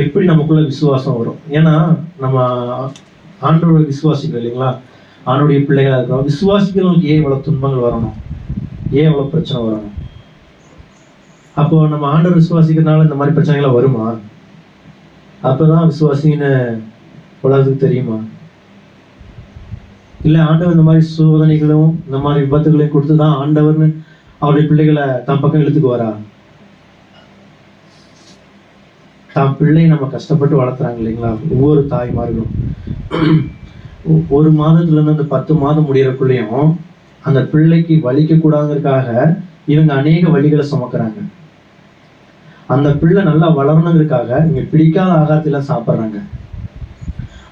எப்படி நமக்குள்ள விசுவாசம் வரும்? ஏன்னா நம்ம ஆண்டவரை விசுவாசிக்கிறோம் இல்லைங்களா? ஆண்டுடைய பிள்ளைகளா இருக்கிறோம். விசுவாசிக்கிறவங்களுக்கு ஏன் இவ்வளவு துன்பங்கள் வரணும்? ஏன் இவ்வளவு பிரச்சனை வரணும்? அப்போ நம்ம ஆண்டவர் விசுவாசிக்கிறதுனால இந்த மாதிரி பிரச்சனைகளை வருமா? அப்பதான் விசுவாசின்னு உலகத்துக்கு தெரியுமா? இல்ல ஆண்டவர் இந்த மாதிரி சோதனைகளும் இந்த மாதிரி விபத்துகளையும் கொடுத்துதான் ஆண்டவர்னு அவருடைய பிள்ளைகளை தன் பக்கம் இழுத்துக்குவாரா? தான் பிள்ளை நம்ம கஷ்டப்பட்டு வளர்த்துறாங்க இல்லைங்களா? ஒவ்வொரு தாய்மார்களும் ஒரு மாதத்துல இருந்து அந்த 10 மாதம் முடியறக்குள்ளேயும் அந்த பிள்ளைக்கு வலிக்க கூடாதுங்கிறதுக்காக இவங்க அநேக வழிகளை சுமக்குறாங்க. அந்த பிள்ளை நல்லா வளரணுங்கிறதுக்காக இவங்க பிடிக்காத ஆகாரத்தெல்லாம் சாப்பிட்றாங்க.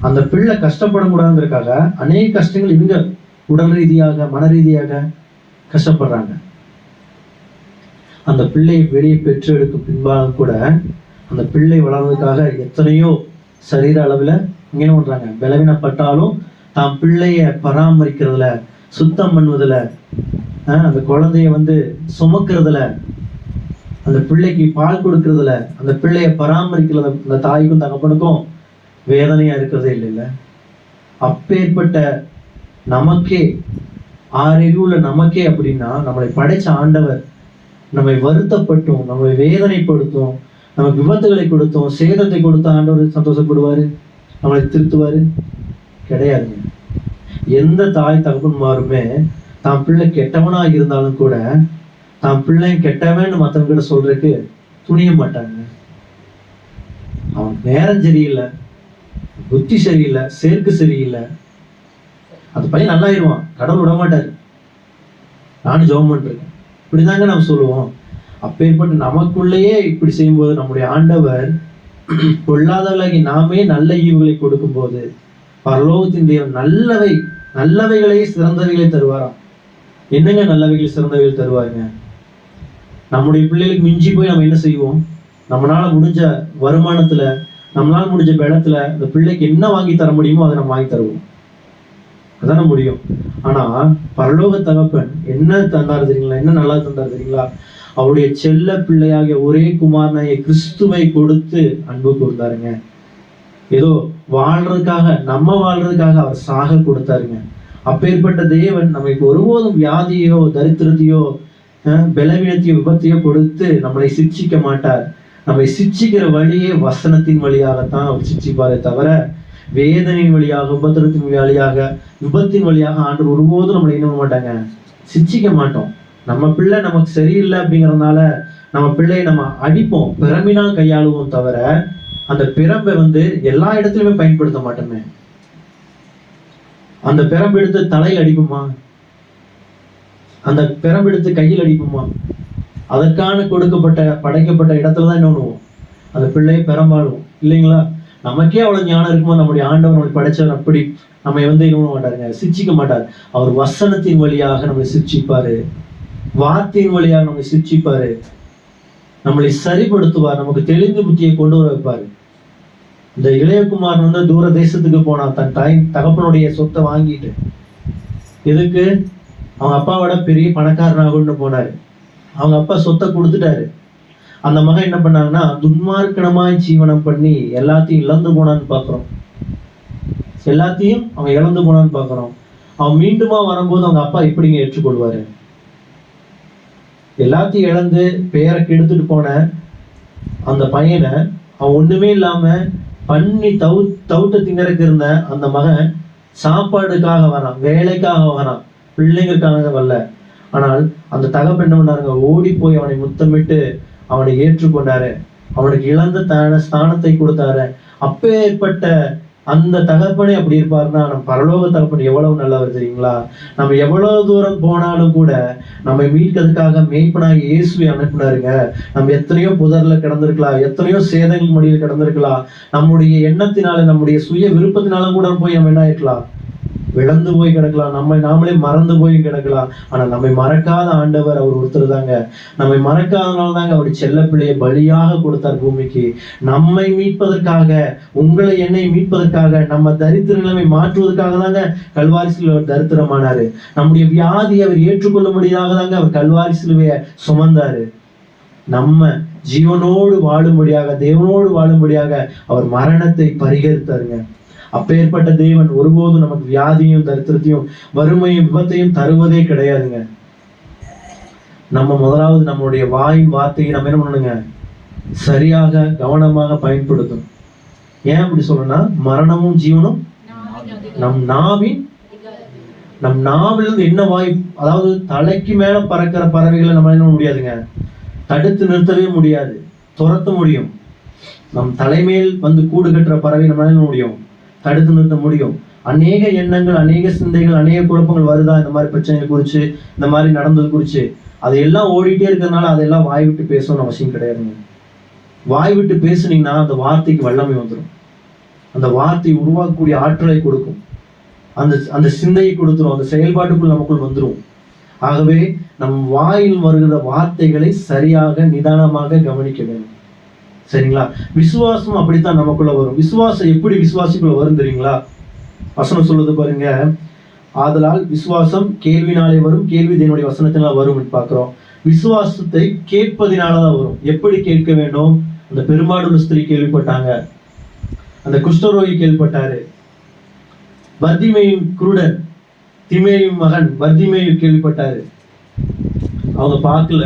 அந்த பிள்ளை கஷ்டப்படக்கூடாதுங்கிறதுக்காக அநேக கஷ்டங்கள் இவங்க உடல் ரீதியாக மன ரீதியாக கஷ்டப்படுறாங்க. அந்த பிள்ளையை வெளியே பெற்று எடுக்கும் பின்பாக கூட அந்த பிள்ளை வளர்றதுக்காக எத்தனையோ சரீர அளவில் இங்கே பண்றாங்க. பலவீனப்பட்டாலும் தான் பிள்ளைய பராமரிக்கிறதுல, சுத்தம் பண்ணுவதில், அந்த குழந்தைய சுமக்கிறதுல, அந்த பிள்ளைக்கு பால் கொடுக்கறதுல, அந்த பிள்ளைய பராமரிக்கிறதுல அந்த தாய்க்கும் தகப்பனுக்கும் வேதனையா இருக்கிறதே இல்லைல்ல. அப்பேற்பட்ட நமக்கே ஆறறிவுள்ள நமக்கே அப்படின்னா நம்மளை படைச்ச ஆண்டவர் நம்மை வருத்தப்பட்டும், நம்மை வேதனைப்படுத்தும், நமக்கு விபத்துகளை கொடுத்தோம், சேதத்தை கொடுத்த ஆண்டவர் சந்தோஷப்படுவாரு? நம்மளை திருத்துவாரு? கிடையாதுங்க. எந்த தாய் தகப்பன்மாருமே தான் பிள்ளை கெட்டவனா இருந்தாலும் கூட தான் பிள்ளை கெட்டவன்னு மற்றவங்க கிட்ட சொல்றதுக்கு துணிய மாட்டாங்க. அவன் நேரம் சரியில்லை, புத்தி சரியில்லை, சேர்க்கு சரியில்லை, அந்த பையன் நல்லாயிருவான், கடவுள் விட மாட்டாரு, நானும் ஜெபம் பண்றேன், இப்படிதாங்க நம்ம சொல்லுவோம். அப்பேற்பட்டு நமக்குள்ளேயே இப்படி செய்யும்போது நம்முடைய ஆண்டவர் பொல்லாதவர்களாகி நாமே நல்ல ஈவுகளை கொடுக்கும் போது பரலோகத்தின் தேவன் நல்லவைகளை சிறந்தவைகளை தருவாராம். என்னங்க நல்லவைகள் சிறந்தவைகள் தருவாருங்க? நம்முடைய பிள்ளைகளுக்கு மிஞ்சி போய் நம்ம என்ன செய்வோம்? நம்மளால முடிஞ்ச வருமானத்துல, நம்மளால முடிஞ்ச இடத்துல அந்த பிள்ளைக்கு என்ன வாங்கி தர முடியுமோ அதை நம்ம வாங்கி தருவோம். அதான முடியும். ஆனா பரலோக தகப்பன் என்ன தந்தாரு தெரியுங்களா? என்ன நல்லா தந்தாரு தெரியுங்களா? அவருடைய செல்ல பிள்ளையாகிய ஒரே குமாரனாகிய கிறிஸ்துவை கொடுத்து அன்பு கூர்ந்தாருங்க. ஏதோ வாழ்றதுக்காக, நம்ம வாழ்றதுக்காக அவர் சாக கொடுத்தாருங்க. அப்பேற்பட்ட தேவன் நமக்கு ஒருபோதும் வியாதியோ தரித்திரத்தையோ பலவீனத்தையோ விபத்தையோ கொடுத்து நம்மளை சிக்ஷிக்க மாட்டார். நம்மை சிக்ஷிக்கிற வழியே வசனத்தின் வழியாகத்தான் அவர் சிக்ஷிப்பாரே தவிர வேதனையின் வழியாக, உபத்திரத்தின் வழியாக, விபத்தின் வழியாக ஆண்டவர் ஒருபோதும் நம்மளை என்ன மாட்டாங்க, சிக்ஷிக்க மாட்டோம். நம்ம பிள்ளை நமக்கு சரியில்லை அப்படிங்கிறதுனால நம்ம பிள்ளையை நம்ம அடிப்போம், பிரம்பினால் கையாளுவோம் தவிர அந்த பிரம்பை எல்லா இடத்துலயுமே பயன்படுத்த மாட்டோமே. அந்த பிரம்பு எடுத்து தலையில் அடிப்போமா? அந்த பிரம்பு எடுத்து கையில் அடிப்போமா? அதற்கான படைக்கப்பட்ட இடத்துலதான் என்ன பண்ணுவோம்? அந்த பிள்ளையை பெரம்பாடுவோம் இல்லைங்களா? நமக்கே அவ்வளவு ஞானம் இருக்குமோ நம்முடைய ஆண்டவர் நம்மளை படைச்சவர் அப்படி நம்ம என்ன பண்ண மாட்டாருங்க, சிக்ஷிக்க மாட்டார். அவர் வசனத்தின் வழியாக நம்மளை சிக்ஷிப்பாரு, வார்த்தையின் வழியாக நம்மளை சிக்ஷிப்பாரு, நம்மளை சரிப்படுத்துவார், நமக்கு தெளிந்த புத்தியை கொண்டு வர வைப்பாரு. இந்த இளையகுமாரன் தூர தேசத்துக்கு போனான், தன் தகப்பனுடைய சொத்தை வாங்கிட்டு. எதுக்கு? அவங்க அப்பாவோட பெரிய பணக்காரனாகணும்னு போனாரு. அவங்க அப்பா சொத்தை கொடுத்துட்டாரு. அந்த மகன் என்ன பண்ணாங்கன்னா துன்மார்க்கணமாய் ஜீவனம் பண்ணி எல்லாத்தையும் இழந்து போனான்னு பாக்குறோம். எல்லாத்தையும் அவன் இழந்து போனான்னு பாக்குறோம். அவன் மீண்டுமா வரும்போது அவங்க அப்பா எப்படிங்க ஏற்றுக்கொள்வாரு? எல்லாத்தையும் இழந்து பேரை கெடுத்துட்டு போன அந்த பையனை அவன் ஒண்ணுமே இல்லாம பண்ணி தவிட்ட திங்கறக்கு இருந்த அந்த மகன் சாப்பாடுக்காக வரான், வேலைக்காக வரான், பிள்ளைங்களுக்காக வரல. ஆனால் அந்த தகப்பன் என்ன பண்ணாருங்க, ஓடி போய் அவனை முத்தமிட்டு அவனை ஏற்றுக்கொண்டாரு, அவனுக்கு இழந்த ஸ்தானத்தை கொடுத்தாரு. அப்பேற்பட்ட அந்த தகப்பனே அப்படி இருப்பாருன்னா நம்ம பரலோக தகப்பன் எவ்வளவு நல்லவர் தெரியுங்களா? நம்ம எவ்வளவு தூரம் போனாலும் கூட நம்மை மீட்கிறதுக்காக மேய்ப்பனாக இயேசுவை அனுப்பினாருங்க. நம்ம எத்தனையோ புதர்ல கிடந்திருக்கலாம், எத்தனையோ சேதங்கள் மடியில் கிடந்திருக்கலாம், நம்முடைய எண்ணத்தினால நம்முடைய சுய விருப்பத்தினாலும் கூட போய் நம்ம என்ன ஆயிருக்கலாம், விளந்து போய் கிடக்கலாம், நாமளே மறந்து போய் கிடக்கலாம். ஆனா நம்மை மறக்காத ஆண்டவர் அவர் ஒருத்தர் தாங்க. நம்மை மறக்காதனால தாங்க அவர் செல்ல பிள்ளையை பலியாக கொடுத்தார் பூமிக்கு. நம்மை மீட்பதற்காக, உங்களை என்னை மீட்பதற்காக, நம்ம தரித்திர நிலைமை மாற்றுவதற்காக தாங்க கல்வாரி சிலுவை தரித்திரமானாரு. நம்முடைய வியாதியை அவர் ஏற்றுக்கொள்ள முடியாத தாங்க அவர் கல்வாரி சிலுவையை சுமந்தாரு. நம்ம ஜீவனோடு வாழும்படியாக, தேவனோடு வாழும்படியாக அவர் மரணத்தை பரிகரித்தாருங்க. அப்பேற்பட்ட தேவன் ஒருபோதும் நமக்கு வியாதியும் தரித்திரத்தையும் வறுமையும் விபத்தையும் தருவதே கிடையாதுங்க. நம்ம முதலாவது நம்மளுடைய வாயின் வார்த்தையை நம்ம என்ன பண்ணணுங்க, சரியாக கவனமாக பயன்படுத்தும். ஏன் அப்படி சொல்றேன்னா, மரணமும் ஜீவனும் நம் நாவிலிருந்து என்ன வாய், அதாவது தலைக்கு மேல பறக்கிற பறவைகளை நம்ம என்ன முடியாதுங்க, தடுத்து நிறுத்தவே முடியாது, துரத்த முடியும். நம் தலைமையில் வந்து கூடு கட்டுற பறவை நம்ம என்ன முடியும், தடுத்து நிறுத்த முடியும். அநேக எண்ணங்கள், அநேக சிந்தைகள், அநேக குழப்பங்கள் வருதா இந்த மாதிரி பிரச்சனைகள் குறிச்சு, இந்த மாதிரி நடந்தது குறிச்சு, அதையெல்லாம் ஓடிட்டே இருக்கிறதுனால அதெல்லாம் வாய் விட்டு பேசணும்னு அவசியம் கிடையாதுங்க. வாய் விட்டு பேசுனீங்கன்னா அந்த வார்த்தைக்கு வல்லமை வந்துடும். அந்த வார்த்தை உருவாக்கக்கூடிய ஆற்றலை கொடுக்கும், அந்த சிந்தையை கொடுத்துரும், அந்த செயல்பாட்டுக்குள் நமக்குள் வந்துடும். ஆகவே நம் வாயில் வருகிற வார்த்தைகளை சரியாக நிதானமாக கவனிக்க வேண்டும். சரிங்களா? விசுவாசம் அப்படித்தான் நமக்குள்ள வரும். விசுவாசம் எப்படி விசுவாசிக்குள்ள வரும் தெரியுங்களா? வசனம் சொல்லுது பாருங்க, ஆதலால் விசுவாசம் கேள்வினாலே வரும், கேள்வி தேவனுடைய வசனத்தினால் வரும் பார்க்கிறோம். விசுவாசத்தை கேட்பதினாலதான் வரும். எப்படி கேட்க வேண்டும்? அந்த பெரும்பாடுள்ள ஸ்திரீ கேள்விப்பட்டாங்க, அந்த குஷ்டரோகி கேள்விப்பட்டாரு, பர்திமேயின் குருடன், திமேயின் மகன் பர்திமேயு கேள்விப்பட்டாரு. அவங்க பார்க்கல,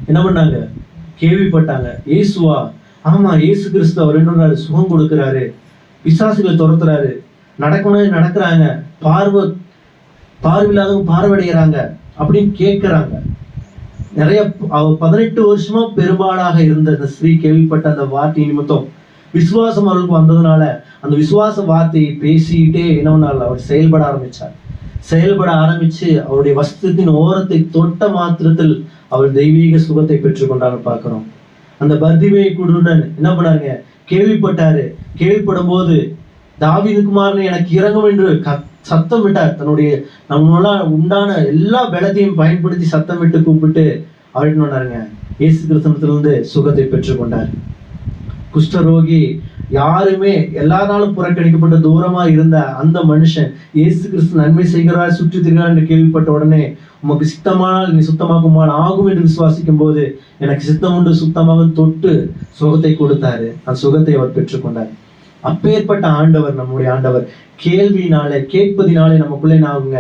என்ன பண்ணாங்க, கேள்விப்பட்டாங்க. இயேசுவா? ஆமா, இயேசு கிறிஸ்து அவர் என்ன சுகம் கொடுக்கிறாரு, பிசாசுகளை துரத்துறாரு, நடக்கணும் நடக்கிறாங்க, பார்வையில்லாதவங்க பார்வையடைகிறாங்க அப்படின்னு கேட்கிறாங்க. நிறைய 18 வருஷமா பெரும்பாலாக இருந்த அந்த ஸ்திரீ கேள்விப்பட்ட அந்த வார்த்தை நிமித்தம் விசுவாசம் அவர்களுக்கு வந்ததுனால அந்த விசுவாச வார்த்தையை பேசிக்கிட்டே என்ன பண்ணார், அவர் செயல்பட ஆரம்பிச்சார். செயல்பட ஆரம்பிச்சு அவருடைய வஸ்திரத்தின் ஓரத்தை தொட்ட மாத்திரத்தில் அவர் தெய்வீக சுகத்தை பெற்றுக்கொண்டாங்க பார்க்கிறோம். அந்த பர்திமேயு குருடன் என்ன பண்ணாருங்க, கேள்விப்பட்டாரு. கேள்விப்படும் போது தாவீது குமாரனே எனக்கு இறங்கும் என்று சத்தம் விட்டார். தன்னுடைய நம்மளால உண்டான எல்லா பலத்தையும் பயன்படுத்தி சத்தமிட்டு கூப்பிட்டு அவர் என்ன பண்ணாருங்க, இயேசு கிறிஸ்துவிலிருந்து சுகத்தை பெற்றுக்கொண்டார். குஷ்டரோகி, யாருமே எல்லா நாளும் புறக்கணிக்கப்பட்ட தூரமா இருந்த அந்த மனுஷன் இயேசு கிறிஸ்து நன்மை செய்கிறார், சுற்றி திரிகிறார் என்று கேள்விப்பட்ட உடனே, உமக்கு சித்தமானால் நீ சுத்தமாக்குமால் ஆகும் என்று விசுவாசிக்கும் போது எனக்கு சித்தம் உண்டு சுத்தமாக தொட்டு சுகத்தை கொடுத்தாரு. அந்த சுகத்தை அவர் பெற்றுக்கொண்டார். அப்பேற்பட்ட ஆண்டவர், நம்முடைய ஆண்டவர், கேள்வினாலே கேட்பதினாலே நமக்குள்ளே நாங்க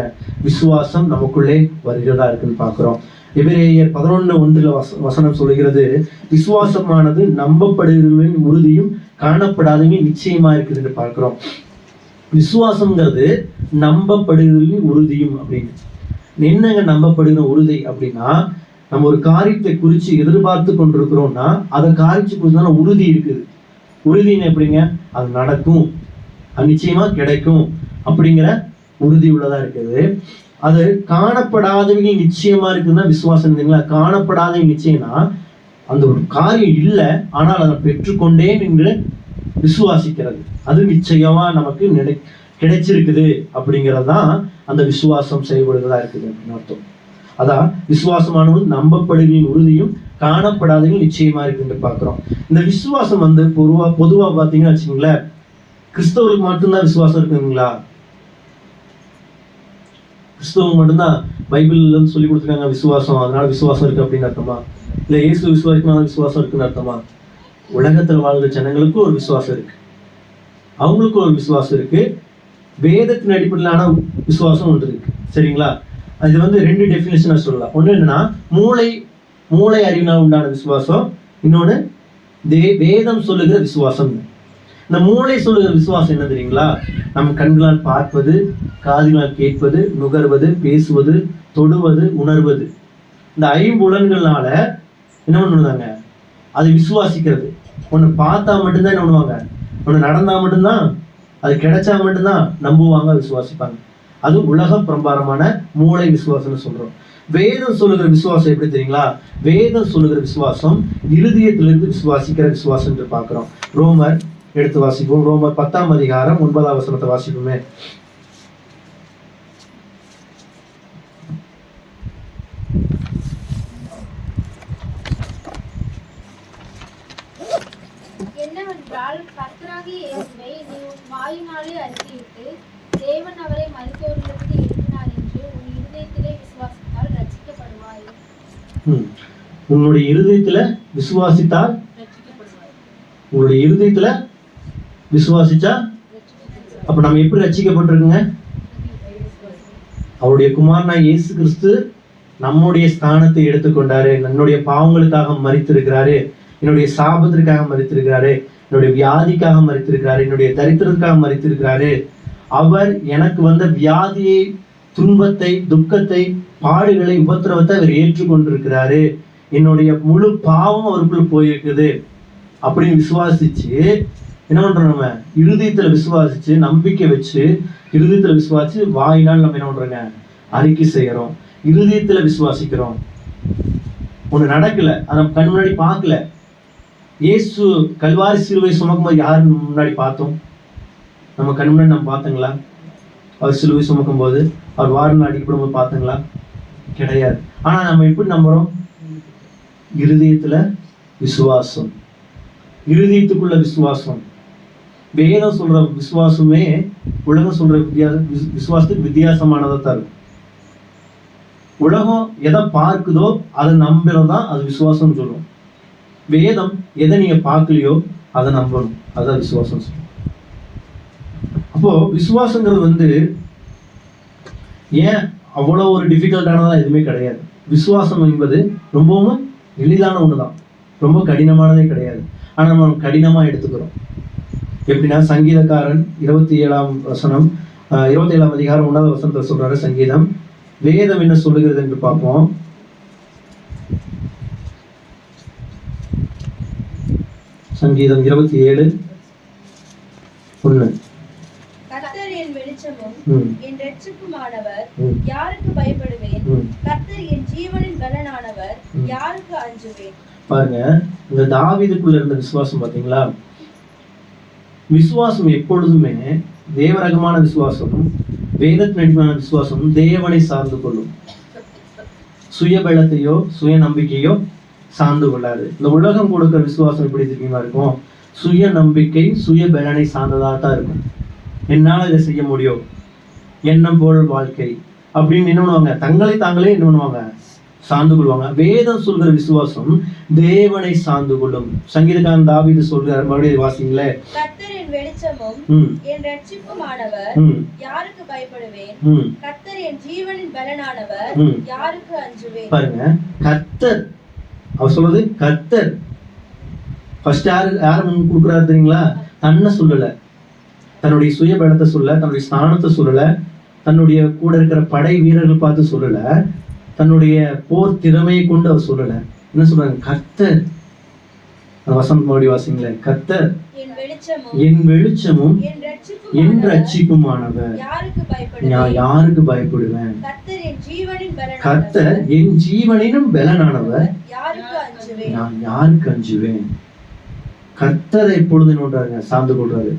விசுவாசம் நமக்குள்ளே வருகிறதா இருக்குன்னு பாக்குறோம். எபிரேயர் 11:1 வசனம் சொல்லுகிறது, விசுவாசமானது நம்பப்படுகிறவர்களின் உறுதியும் காணப்படாதவங்க நிச்சயமா இருக்குது என்று பார்க்கிறோம். விசுவாசம்ங்கிறது நம்பப்படுகிறவர்களின் உறுதியும் அப்படின்னு. என்னங்க நம்பப்படுகிற உறுதி அப்படின்னா, நம்ம ஒரு காரியத்தை குறித்து எதிர்பார்த்து கொண்டிருக்கிறோம்னா அதை காரிச்சு குறித்தான உறுதி இருக்குது. உறுதின்னு எப்படிங்க, அது நடக்கும், அது நிச்சயமா கிடைக்கும் அப்படிங்கிற உறுதி உள்ளதா இருக்குது. அது காணப்படாதவங்க நிச்சயமா இருக்குதுன்னா விசுவாசம் இல்லைங்களா? காணப்படாதவங்க நிச்சயம்னா அந்த ஒரு காரியம் இல்லை, ஆனால் அதை பெற்றுக்கொண்டேன் என்று விசுவாசிக்கிறது, அது நிச்சயமா நமக்கு கிடைச்சிருக்குது அப்படிங்கிறது தான் அந்த விசுவாசம் செயல்படுகிறதா இருக்குது அப்படின்னு அர்த்தம். அதான் விசுவாசமானது நம்பப்படுகிற உறுதியும் காணப்படாதவங்க நிச்சயமா இருக்கு என்று பார்க்கிறோம். இந்த விசுவாசம் பொதுவா பார்த்தீங்கன்னா வச்சுங்களேன், கிறிஸ்தவர்களுக்கு மட்டும்தான் விசுவாசம் இருக்குங்களா? கிறிஸ்தவங்க மட்டும்தான் பைபிள்ல சொல்லி கொடுத்துருக்காங்க விசுவாசம், அதனால விசுவாசம் இருக்கு அப்படின்னு அர்த்தமா? இல்ல இயேசு விசுவாசிக்கனால விசுவாசம் இருக்குன்னு அர்த்தமா? உலகத்தில் வாழ்கிற ஜனங்களுக்கும் ஒரு விசுவாசம் இருக்கு, அவங்களுக்கும் ஒரு விசுவாசம் இருக்கு. வேதத்தின் அடிப்படையிலான விசுவாசம் ஒன்று இருக்கு. சரிங்களா? அது 2 டெஃபினேஷனா சொல்லலாம். ஒண்ணு என்னன்னா மூளை அறிவினால் உண்டான விசுவாசம், இன்னொன்னு வேதம் சொல்லுகிற விசுவாசம். இந்த மூளை சொல்லுகிற விசுவாசம் என்ன தெரியுங்களா? நம்ம கண்களால் பார்ப்பது, காதுகளால் கேட்பது, நுகர்வது, பேசுவது, தொடுவது, உணர்வது, இந்த 5 புலன்கள்னால என்ன பண்ணுவாங்க, அது விசுவாசிக்கிறது. ஒன்று பார்த்தா மட்டும்தான் என்ன பண்ணுவாங்க, ஒன்று நடந்தா மட்டும்தான், அது கிடைச்சா மட்டும்தான் நம்புவாங்க, விசுவாசிப்பாங்க. அது உலக பிரம்பாரமான மூளை விசுவாசம்னு சொல்றோம். வேதம் சொல்லுகிற விசுவாசம் எப்படி தெரியுங்களா? வேதம் சொல்லுகிற விசுவாசம் இருதயத்திலிருந்து விசுவாசிக்கிற விசுவாசம் என்று பார்க்கிறோம். ரோமர் எடுத்து வாசிப்போம். ரோமர் 10ஆம் அதிகாரம் 9ஆம் வசனத்தை வாசிப்போமே. என்னவென்றால் கர்த்தராகிய இயேசுவை நீ உன் வாயினாலே அறிக்கையிட்டு தேவன் அவரை மரித்தோரிலிருந்து எழுப்பினார் என்று உன் இருதயத்திலே விசுவாசித்தால் ரட்சிக்கப்படுவாய். உன்னுடைய இருதயத்துல விசுவாசித்தால் உங்களுடைய இருதயத்துல விசுவாசிச்சா, அப்ப நம்ம எப்படி ரட்சிக்கப்பட்டிருக்குங்க? அவருடைய குமாரனாய் இயேசு கிறிஸ்து நம்முடைய ஸ்தானத்தை எடுத்துக்கொண்டாரு. என்னுடைய பாவங்களுக்காக மரித்திருக்கிறாரு, என்னுடைய சாபத்திற்காக மரித்திருக்கிறாரு, என்னுடைய வியாதிக்காக மரித்திருக்கிறாரு, என்னுடைய தரித்திரத்துக்காக மரித்திருக்கிறாரு. அவர் எனக்கு வந்த வியாதியை, துன்பத்தை, துக்கத்தை, பாடுகளை, உபத்திரவத்தை அவர் ஏற்றுக்கொண்டிருக்கிறாரு. என்னுடைய முழு பாவம் அவருக்குள்ள போயிருக்குது அப்படின்னு விசுவாசிச்சு என்ன பண்றோம்? நம்ம இருதயத்துல விசுவாசிச்சு, நம்பிக்கை வச்சு, இருதயத்துல விசுவாசிச்சு, வாயினால் நம்ம என்ன பண்றோங்க? அறிக்கை செய்யறோம். இருதயத்துல விசுவாசிக்கிறோம். ஒண்ணு நடக்கல, அதை நம்ம கண் முன்னாடி பார்க்கல. இயேசு கல்வாரி சிலுவை சுமக்கும்போது யாரு முன்னாடி பார்த்தோம்? நம்ம கண் முன்னாடி நம்ம பார்த்தோங்களா? அவர் சிலுவை சுமக்கும் போது, அவர் வாரில் அடிக்கப்படும் போது பார்த்தோங்களா? கிடையாது. ஆனா நம்ம எப்படி நம்புறோம்? இருதயத்துல விசுவாசம், இருதயத்துக்குள்ள விசுவாசம். வேதம் சொல்ற விசுவாசமே உலகம் சொல்ற விசுவாசத்துக்கு வித்தியாசமானதா தான் இருக்கும். உலகம் எதை பார்க்குதோ அதை நம்புறதுதான் அது விசுவாசம் சொல்லும். வேதம் எதை நீங்க பார்க்கலையோ அதை நம்பணும், அதுதான் விசுவாசம் சொல்லும். அப்போ விசுவாசங்கிறது ஏன் அவ்வளோ ஒரு டிஃபிகல்ட்டானதா எதுவுமே கிடையாது. விசுவாசம் என்பது ரொம்பவும் எளிதான ஒண்ணுதான், ரொம்ப கடினமானதே கிடையாது. ஆனா நம்ம கடினமா எடுத்துக்கிறோம். எப்படின்னா, சங்கீதக்காரன் 27ஆம் வசனம் 27ஆம் அதிகாரம் 1வது வசனத்தை சொல்றாரு. சங்கீதம் வேதம் என்ன சொல்லுகிறது என்று பார்ப்போம். சங்கீதம் 27:1. கர்த்தர் என் வெளிச்சமும் என் இரட்சிப்புமானவர், யாருக்கு பயப்படுவேன்? கர்த்தர் என் ஜீவனின் பலனானவர், யாருக்கு அஞ்சுவேன்? பாருங்க, இந்த தாவீதுக்குள்ள இருந்த விசுவாசம் பாத்தீங்களா? விசுவாசம் எப்பொழுதுமே தேவரகமான விசுவாசம், வேதத்தின் விசுவாசம் தேவனை சார்ந்து கொள்ளும். சுய பலத்தையோ சுய நம்பிக்கையோ சார்ந்து கொள்ளாது. இந்த உலகம் கொடுக்கிற விசுவாசம் எப்படி தெரியுமா இருக்கும்? சுய நம்பிக்கை, சுய பலனை சார்ந்ததாக தான் இருக்கும். என்னால் இதை செய்ய முடியும், எண்ணம் போல் வாழ்க்கை அப்படின்னு என்ன பண்ணுவாங்க? தங்களை தாங்களே என்ன பண்ணுவாங்க? சார்ந்து கொள்வாங்க. வேதம் சொல்கிற விசுவாசம் தேவனை சார்ந்து கொள்ளும். சங்கீதக்காரன் தாவீது சொல்றார், மறுபடியும் வாசிங்களே. கர்த்தர் என் வெளிச்சமும் என் இரட்சிப்புமானவர், யாருக்கு பயப்படுவேன்? கர்த்தர் என் ஜீவனின் பலனானவர், யாருக்கு அஞ்சுவேன்? பாருங்க, கர்த்தர், அவர் சொல்றது கர்த்தர். ஃபர்ஸ்ட் யார முன் கொடுக்குறாரு தெரியுங்களா? தன்னை சொல்லல, தன்னுடைய சுய பலத்தை சொல்லல, தன்னுடைய ஸ்தானத்தை சொல்லல, தன்னுடைய கூட இருக்கிற படை வீரர்கள் பார்த்து சொல்லல, தன்னுடைய போர் திறமையை கொண்டு அவர் சொல்லல. என்ன சொல்றாங்க? கர்த்தர். வசனம் மறுபடி வாசிங்களே. கர்த்தர் என் வெளிச்சமும் என் ரட்சிப்புமானவர், நான் யாருக்கு பயப்படுவேன்? கர்த்தர் என் ஜீவனினும் பலனானவர், நான் யாருக்கு அஞ்சுவேன்? கர்த்தரை எப்பொழுது நோன்றாருங்க? சார்ந்து கொள்றாரு.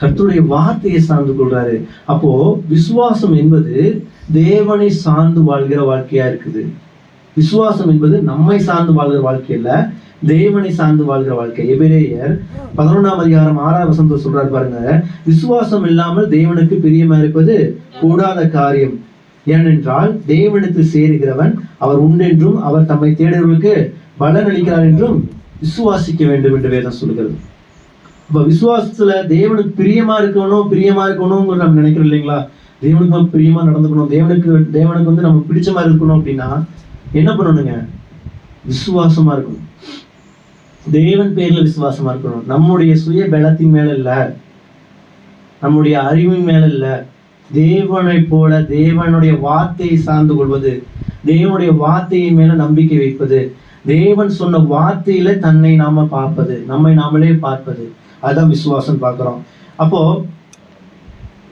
கர்த்தருடைய வார்த்தையை சார்ந்து கொள்றாரு. அப்போ விசுவாசம் என்பது தேவனை சார்ந்து வாழ்கிற வாழ்க்கையா இருக்குது. விசுவாசம் என்பது நம்மை சார்ந்து வாழ்கிற வாழ்க்கை இல்ல, தேவனை சார்ந்து வாழ்கிற வாழ்க்கை. எபிரேயர் 11ஆம் அதிகாரம் 6வது வசனத்தை சொல்றாரு பாருங்க. விசுவாசம் இல்லாமல் தேவனுக்கு பிரியமா இருப்பது கூடாத காரியம். ஏனென்றால் தேவனுக்கு சேருகிறவன் அவர் உண்டென்றும் அவர் தம்மை தேடுவர்களுக்கு பலன் அளிக்கிறார் என்றும் விசுவாசிக்க வேண்டும் என்று வேதம் சொல்கிறது. அப்ப விசுவாசத்துல தேவனுக்கு பிரியமா இருக்கணும் நம்ம நினைக்கிறோம் இல்லைங்களா? தேவனுக்கு பிரியமா நடந்துக்கணும், தேவனுக்கு நம்ம பிடிச்ச மாதிரி இருக்கணும் அப்படின்னா என்ன பண்ணணுங்க? விசுவாசமா இருக்கணும். தேவன் பேர்ல விசுவாசமா இருக்கணும். நம்முடைய சுய பலத்தின் மேல இல்ல, நம்முடைய அறிவின் மேல இல்ல, தேவனை போல தேவனுடைய வார்த்தையை சார்ந்து கொள்வது, தேவனுடைய வார்த்தையின் மேல நம்பிக்கை வைப்பது, தேவன் சொன்ன வார்த்தையில தன்னை நாம பார்ப்பது, நம்மை நாமளே பார்ப்பது, அதுதான் விசுவாசம் பார்க்கிறோம். அப்போ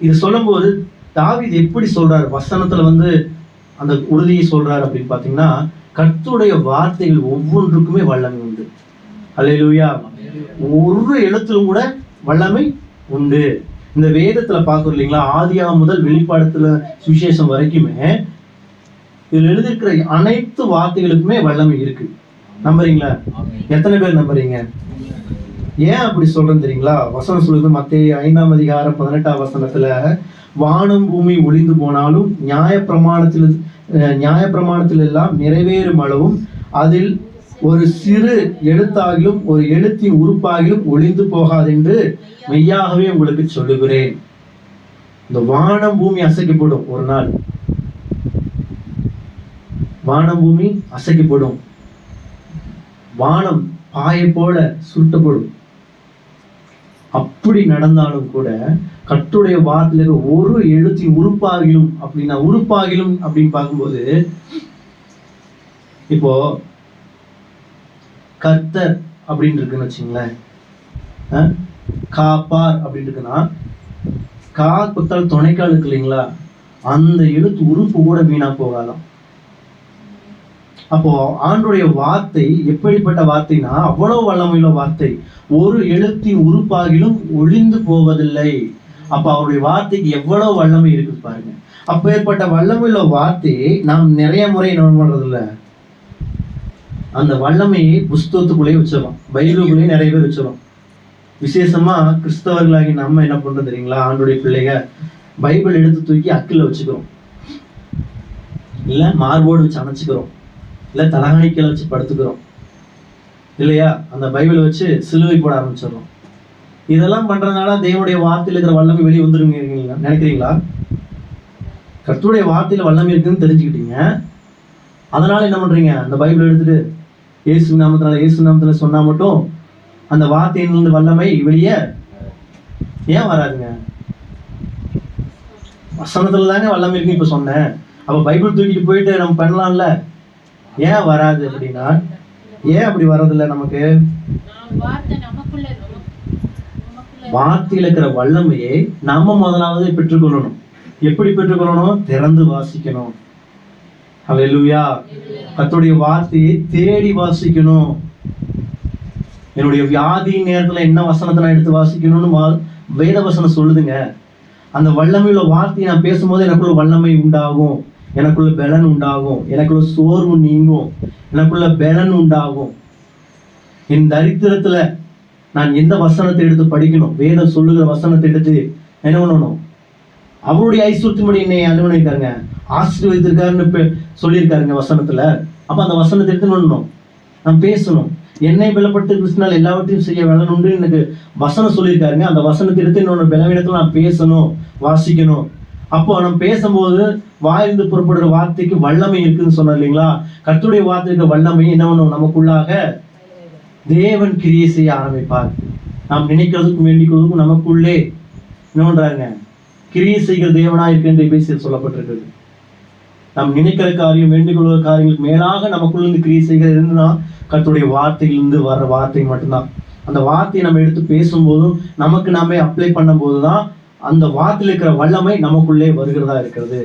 இது சொல்லும் போது தாவீது எப்படி சொல்றாரு? வசனத்துல அந்த உறுதியை சொல்றாரு அப்படின்னு பாத்தீங்கன்னா, கர்த்தருடைய வார்த்தைகள் ஒவ்வொன்றுக்குமே வல்லமை உண்டு. அல்லேலூயா. ஒரு எழுத்திலும் கூட வல்லமை உண்டு. இந்த வேதத்துல பாக்குறோம் இல்லைங்களா? ஆதியாகமம் முதல் வெளிப்பாடுல சுவிசேஷம் வரைக்குமே இதுல எழுதியிருக்கிற அனைத்து வார்த்தைகளுக்குமே வல்லமை இருக்கு. நம்புறீங்களா? எத்தனை பேர் நம்புறீங்க? ஏன் அப்படி சொல்றேன்னு தெரியுங்களா? வசனம் சொல்லுது, மத்தேயு 5ஆம் அதிகாரம் 18ஆம் வசனத்துல, வானம் பூமி ஒளிந்து போனாலும் நியாய பிரமாணத்தில் எல்லாம் நிறைவேறும் அளவும் அதில் ஒரு சிறு எழுத்தாகிலும் ஒரு எழுத்தின் உறுப்பாகிலும் ஒளிந்து போகாது என்று மெய்யாகவே உங்களுக்கு சொல்லுகிறேன். இந்த வானம் பூமி அசைக்கப்படும். ஒரு நாள் வானம் பூமி அசைக்கப்படும். வானம் பாயை போல சுருட்டப்படும். அப்படி நடந்தாலும் கூட கர்த்தருடைய வார்த்தையில ஒரு எழுத்தின் உறுப்பாகிலும் அப்படின்னா, உறுப்பாகிலும் அப்படின்னு பார்க்கும்போது, இப்போ கர்த்தர் அப்படின்னு இருக்குன்னு வச்சுங்களேன், காப்பார் அப்படின்னு இருக்குன்னா, கா குத்தால் துணைக்கால் இருக்கு இல்லைங்களா, அந்த எழுத்து உறுப்பு கூட வீணா போகாதான். அப்போ ஆண்டுடைய வார்த்தை எப்படிப்பட்ட வார்த்தைனா, அவ்வளவு வல்லமையுள்ள வார்த்தை. ஒரு எழுத்தின் உறுப்பாகிலும் ஒளிந்து போவதில்லை. அப்ப அவருடைய வார்த்தைக்கு எவ்வளவு வல்லமை இருக்கு பாருங்க. அப்பேற்பட்ட வல்லமையுள்ள வார்த்தையை நாம் நிறைய முறை என்ன பண்றது இல்ல, அந்த வல்லமையை புஸ்தகத்துக்குள்ளேயே வச்சிடறோம், பைபிளுக்குள்ளேயே நிறைய பேர் வச்சிடறோம். விசேஷமா கிறிஸ்தவர்களாகி நம்ம என்ன பண்றது தெரியுங்களா, ஆண்டுடைய பிள்ளைங்க பைபிள் எடுத்து தூக்கி அக்கில வச்சுக்கிறோம், இல்ல மார்போடு வச்சு அணைச்சுக்கிறோம், இல்ல தலகாணிக்கையில வச்சு படுத்துக்கிறோம், இல்லையா அந்த பைபிளை வச்சு சிலுவை போட ஆரம்பிச்சிடறோம். இதெல்லாம் பண்றதுனால தேவனுடைய வார்த்தையில் இருக்கிற வல்லமை வெளியே வந்துருங்க நினைக்கிறீங்களா? கர்த்தருடைய வார்த்தையில வல்லமை இருக்குன்னு தெரிஞ்சுக்கிட்டீங்க, அதனால என்ன பண்றீங்க, அந்த பைபிள் எடுத்துட்டு இயேசு நாமத்துல சொன்னா மட்டும் அந்த வார்த்தையிலிருந்து வல்லமை வெளியே ஏன் வராதுங்க? வசனத்துல தாங்க வல்லமை இருக்குன்னு இப்ப சொன்னேன். அப்ப பைபிள் தூக்கிட்டு போயிட்டு நம்ம பண்ணலாம்ல, ஏன் வராது அப்படின்னா, ஏன் அப்படி வர்றதில்ல? நமக்கு வார்த்தையில இருக்கிற வல்லமையை நம்ம முதலாவது பெற்றுக்கொள்ளணும். எப்படி பெற்றுக்கொள்ளணும்? திறந்து வாசிக்கணும். ஹல்லேலூயா. கர்த்தருடைய வார்த்தையை தேடி வாசிக்கணும். என்னுடைய வியாதியின் நேரத்துல என்ன வசனத்தை நான் எடுத்து வாசிக்கணும்னு வேத வசனம் சொல்லுதுங்க. அந்த வல்லமையுள்ள வார்த்தையை நான் பேசும்போது எனக்குள்ள வல்லமை உண்டாகும், எனக்குள்ள பலன் உண்டாகும், எனக்குள்ள சோர்வு நீங்கும், எனக்குள்ள பலன் உண்டாகும். என் தரித்திரத்துல நான் எந்த வசனத்தை எடுத்து படிக்கணும், வேதம் சொல்லுகிற வசனத்தை எடுத்து என்ன பண்ணணும், அவருடைய ஐஸ்வர்யத்தின்படி என்னை அனுமதிக்காருங்க, ஆசீர்வதித்திருக்காருன்னு சொல்லியிருக்காருங்க வசனத்துல. அப்ப அந்த வசனத்தை எடுத்து பண்ணணும், நான் பேசணும். என்னை பலப்பட்டு கிறிஸ்துவினால் எல்லாவற்றையும் செய்ய வேலை உண்டு எனக்கு வசனம் சொல்லியிருக்காருங்க. அந்த வசனத்தை எடுத்து என்னோட பலவீனத்துல நான் பேசணும், வாசிக்கணும். அப்போ நம்ம பேசும்போது வாயிலிருந்து புறப்படுற வார்த்தைக்கு வல்லமை இருக்குன்னு சொன்னோம் இல்லைங்களா? கர்த்தருடைய வார்த்தைக்கு வல்லமை என்ன பண்ணும், நமக்குள்ளாக தேவன் கிரியை செய்ய ஆரம்பிப்பார். நாம் நினைக்கிறதுக்கும் வேண்டிக்கிறதுக்கும் நமக்குள்ளே என்ன பண்றாங்க, கிரியை செய்கிற தேவனா இருக்கு என்று பேசி சொல்லப்பட்டிருக்கிறது. நாம் நினைக்கிற காரியம், வேண்டிக் கொள்கிற காரியங்களுக்கு மேலாக நமக்குள்ள இருந்து கிரியை செய்கிற இருந்துன்னா கர்த்தருடைய வார்த்தையிலிருந்து வர்ற வார்த்தை மட்டும்தான். அந்த வார்த்தையை நம்ம எடுத்து பேசும்போதும் நமக்கு நாமே அப்ளை பண்ணும் போதுதான் அந்த வார்த்தையில் இருக்கிற வல்லமை நமக்குள்ளே வருகிறதா இருக்கிறது.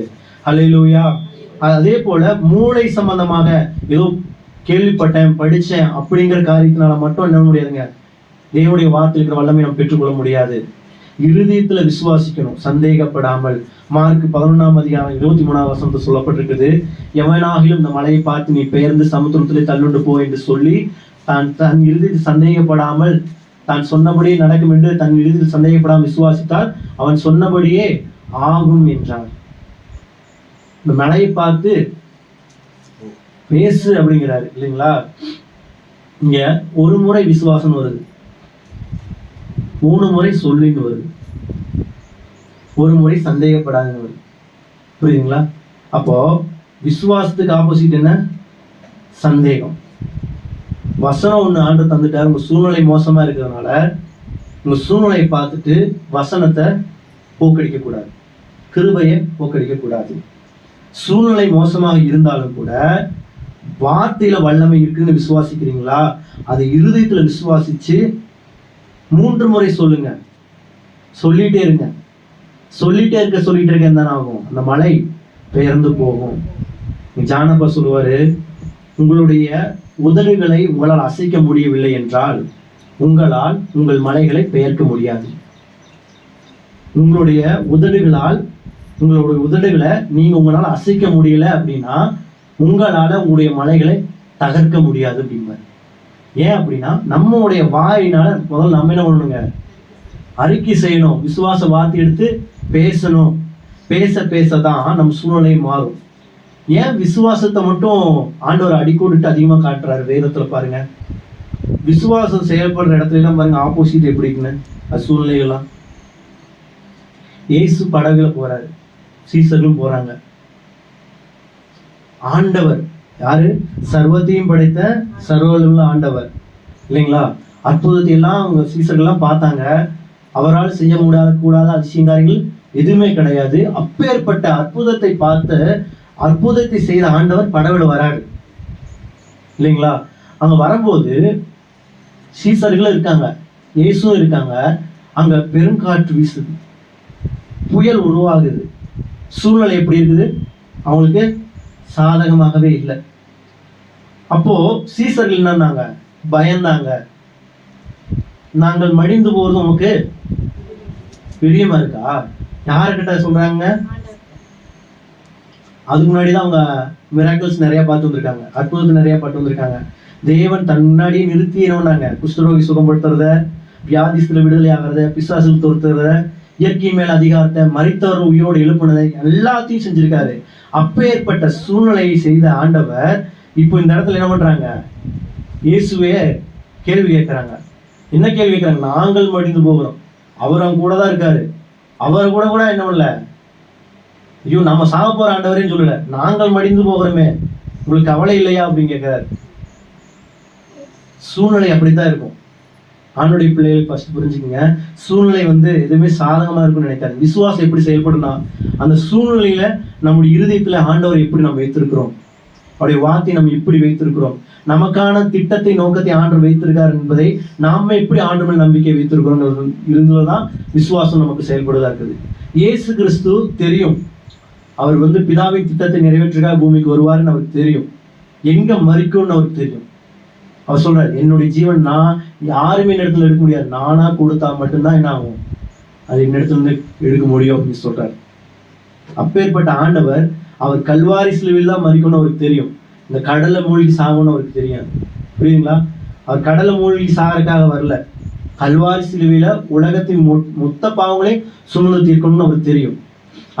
ஹல்லேலூயா. அதே போல மூளை சம்பந்தமாக ஏதோ கேள்விப்பட்டேன், படிச்சேன் அப்படிங்கிற காரியத்தினால மட்டும் என்ன முடியாதுங்க, தேவனுடைய வார்த்தையில் இருக்கிற வல்லமை நம்ம பெற்றுக்கொள்ள முடியாது. இருதயத்துல விசுவாசிக்கணும், சந்தேகப்படாமல். மார்க் 11:23 சொல்லப்பட்டிருக்குது, எவனாகிலும் இந்த மலையை பார்த்து நீ பெயர்ந்து சமுத்திரத்திலே தள்ளுண்டு போ என்று சொல்லி தன் இறுதியில் சந்தேகப்படாமல் தான் சொன்னபடியே நடக்கும் என்று தன் இறுதியில் சந்தேகப்படாமல் விசுவாசித்தால் அவன் சொன்னபடியே ஆகும் என்றார். இந்த மலையை பார்த்து பேசு அப்படிங்கிறாரு இல்லைங்களா? இங்க ஒரு முறை விசுவாசம் வருது, 3 முறை சொல்லின்னு வருது, ஒரு முறை சந்தேகப்படாதுன்னு வருது. புரியுதுங்களா? அப்போ விசுவாசத்துக்கு ஆப்போசிட் என்ன? சந்தேகம். வசனம் ஒண்ணு ஆண்டு தந்துட்டாரு, உங்க சூழ்நிலை மோசமா இருக்கிறதுனால உங்க சூழ்நிலையை பார்த்துட்டு வசனத்தை போக்கடிக்க கூடாது, கிருபையை போக்கடிக்க கூடாது. சூழ்நிலை மோசமாக இருந்தாலும் கூட வார்த்தையில வல்லமை இருக்குன்னு விசுவாசிக்கிறீங்களா? அதை இருதயத்துல விசுவாசிச்சு 3 முறை சொல்லுங்க, சொல்லிட்டே இருங்க. சொல்லிட்டே இருக்க என்ன ஆகும், அந்த மலை பெயர்ந்து போகும். ஜானப்பா சொல்லுவாரு, உங்களுடைய உதடுகளை உங்களால் அசைக்க முடியவில்லை என்றால் உங்களால் உங்கள் மலைகளை பெயர்க்க முடியாது. உங்களுடைய உதடுகளை நீங்க உங்களால் அசைக்க முடியல அப்படின்னா உங்களால உங்களுடைய மலைகளை தகர்க்க முடியாது அப்படிம்பாரு. ஏன் அப்படின்னா நம்மளுடைய வாயினால முதல்ல நம்ம என்ன பண்ணணுங்க, அறிக்கை செய்யணும், விசுவாச வார்த்தை எடுத்து பேசணும். பேச பேசதான் நம்ம சூழ்நிலை மாறும். ஏன் விசுவாசத்தை மட்டும் ஆண்டவர் அடிக்கோடிட்டு அதிகமா காட்டுறாரு வேதத்துல பாருங்க. விசுவாசம் செயல்படுற இடத்துல எல்லாம் பாருங்க ஆப்போசிட் எப்படி இருக்குன்னு அது சூழ்நிலைகள்லாம். இயேசு படகுல போறாரு, சீசர்களும் போறாங்க. ஆண்டவர் யாரு? சர்வத்தையும் படைத்த சர்வவல்லமையுள்ள ஆண்டவர் இல்லைங்களா? அற்புதத்தை எல்லாம் அவங்க சீசர்கள்லாம் பார்த்தாங்க. அவரால் செய்ய கூடாத அதிசயங்கள் எதுவுமே கிடையாது. அப்பேற்பட்ட அற்புதத்தை பார்த்து அற்புதத்தை செய்த ஆண்டவர் படகுல வராரு இல்லைங்களா? அங்க வரும்போது சீசர்களும் இருக்காங்க, இயேசுவும் இருக்காங்க. அங்க பெருங்காற்று வீசுது, புயல் உருவாகுது. சூழ்நிலை எப்படி இருக்குது? அவங்களுக்கு சாதகமாகவே இல்லை. அப்போ சீசர்கள் என்னன்னாங்க? பயந்தாங்க. நாங்கள் மடிந்து போறது உனக்கு பிரியமா இருக்கா? யாருக்கிட்ட சொல்றாங்க? அதுக்கு முன்னாடிதான் அவங்க மிராக்கிள்ஸ் நிறைய பார்த்து வந்திருக்காங்க, அற்புதத்தை நிறைய பார்த்து வந்திருக்காங்க. தேவன் தன் முன்னாடியே நிறுத்தி என்னன்னாங்க? குஷ்டரோகி சுகப்படுத்துறத, வியாதிஸ்தில விடுதலை ஆகிறத, பிசாசுகள் துரத்துறத, இயற்கை மேல் அதிகாரத்தை, மரித்தவர் உயிரோடு எழுப்புனதை எல்லாத்தையும் செஞ்சிருக்காரு. அப்பேற்பட்ட சூழ்நிலையை செய்த ஆண்டவர் இப்போ இந்த இடத்துல என்ன பண்றாங்க? இயேசுவே கேள்வி கேட்கிறாங்க. என்ன கேள்வி கேட்கிறாங்க? நாங்கள் மடிந்து போகிறோம், அவர் அவங்க கூட தான் இருக்காரு. அவர் கூட கூட என்ன பண்ணல, ஐயோ நம்ம சாக போற ஆண்டவரேன்னு சொல்லல, நாங்கள் மடிந்து போகிறோமே, உங்களுக்கு கவலை இல்லையா அப்படின்னு கேட்கிறாரு. சூழ்நிலை அப்படித்தான் இருக்கும். ஆணுடைய பிள்ளைகள் ஃபர்ஸ்ட் புரிஞ்சுக்கங்க, சூழ்நிலை எதுவுமே சாதகமா இருக்கும்னு நினைக்காது. விசுவாசம் எப்படி செயல்படுனா, அந்த சூழ்நிலையில நம்முடைய இருதயத்துல ஆண்டவர் எப்படி நம்ம வைத்திருக்கிறோம், அவருடைய வார்த்தையை நம்ம எப்படி வைத்திருக்கிறோம், நமக்கான திட்டத்தை நோக்கத்தை ஆண்டவர் வைத்திருக்கார் என்பதை நாம எப்படி ஆண்டு மேல் நம்பிக்கை வைத்திருக்கிறோம் இருந்துதான் விசுவாசம் நமக்கு செயல்படுவதா இருக்குது. இயேசு கிறிஸ்து தெரியும், அவர் பிதாவின் திட்டத்தை நிறைவேற்றுக்காக பூமிக்கு வருவாருன்னு அவருக்கு தெரியும். எங்க மறிக்கும்னு அவருக்கு தெரியும். அவர் சொல்றாரு, என்னுடைய ஜீவன் நான் யாருமே இடத்துல எடுக்க முடியாது, நானா கொடுத்தா மட்டும்தான் என்ன ஆகும், அது என்னிடத்துல இருந்து எடுக்க முடியும் அப்படின்னு சொல்றாரு. அப்பேற்பட்ட ஆண்டவர் அவர் கல்வாரி சிலுவையில் தான் மறிக்கணும்னு அவருக்கு தெரியும். இந்த கடலை மூழ்கி சாகணும்னு அவருக்கு தெரியும். புரியுதுங்களா? அவர் கடலை மூழ்கி சாகறதுக்காக வரல, கல்வாரி சிலுவையில உலகத்தின் மொத்த பாவங்களை சுமந்து தீர்க்கணும்னு அவருக்கு தெரியும்.